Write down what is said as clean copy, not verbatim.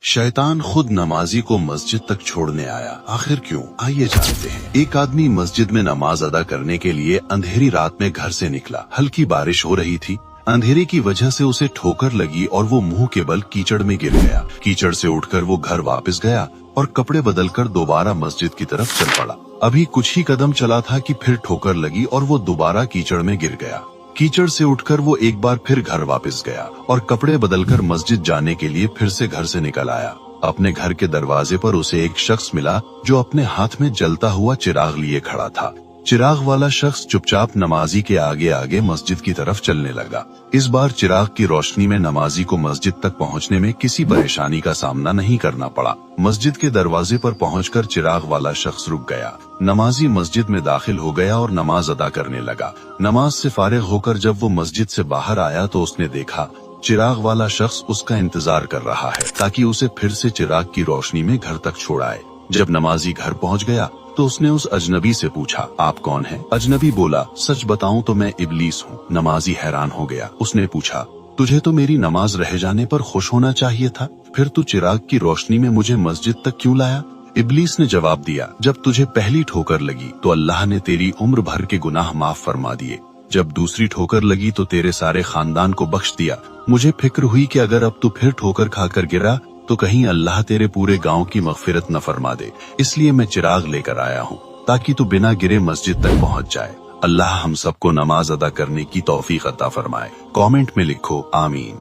शैतान खुद नमाजी को मस्जिद तक छोड़ने आया। आखिर क्यों? आइए जानते हैं। एक आदमी मस्जिद में नमाज अदा करने के लिए अंधेरी रात में घर से निकला। हल्की बारिश हो रही थी। अंधेरे की वजह से उसे ठोकर लगी और वो मुंह के बल कीचड़ में गिर गया। कीचड़ से उठकर वो घर वापस गया और कपड़े बदलकर दोबारा मस्जिद की तरफ चल पड़ा। अभी कुछ ही कदम चला था कि फिर ठोकर लगी और वो दोबारा कीचड़ में गिर गया। कीचड़ से उठकर वो एक बार फिर घर वापस गया और कपड़े बदलकर मस्जिद जाने के लिए फिर से घर से निकल आया। अपने घर के दरवाजे पर उसे एक शख्स मिला जो अपने हाथ में जलता हुआ चिराग लिए खड़ा था। चिराग वाला शख्स चुपचाप नमाजी के आगे आगे मस्जिद की तरफ चलने लगा। इस बार चिराग की रोशनी में नमाजी को मस्जिद तक पहुंचने में किसी परेशानी का सामना नहीं करना पड़ा। मस्जिद के दरवाजे पर पहुंचकर चिराग वाला शख्स रुक गया। नमाजी मस्जिद में दाखिल हो गया और नमाज अदा करने लगा। नमाज से फारिग होकर जब वो मस्जिद से बाहर आया तो उसने देखा चिराग वाला शख्स उसका इंतजार कर रहा है ताकि उसे फिर से चिराग की रोशनी में घर तक छोड़ाए। जब नमाजी घर पहुंच गया तो उसने उस अजनबी से पूछा, आप कौन हैं? अजनबी बोला, सच बताऊं तो मैं इब्लीस हूँ। नमाजी हैरान हो गया। उसने पूछा, तुझे तो मेरी नमाज रह जाने पर खुश होना चाहिए था, फिर तू चिराग की रोशनी में मुझे मस्जिद तक क्यों लाया? इब्लीस ने जवाब दिया, जब तुझे पहली ठोकर लगी तो अल्लाह ने तेरी उम्र भर के गुनाह माफ फरमा दिए। जब दूसरी ठोकर लगी तो तेरे सारे खानदान को बख्श दिया। मुझे फिक्र हुई कि अगर अब तू फिर ठोकर खाकर गिरा तो कहीं अल्लाह तेरे पूरे गांव की मगफिरत न फरमा दे, इसलिए मैं चिराग लेकर आया हूँ ताकि तू बिना गिरे मस्जिद तक पहुँच जाए। अल्लाह हम सबको नमाज अदा करने की तौफीक अता फरमाए। कमेंट में लिखो आमीन।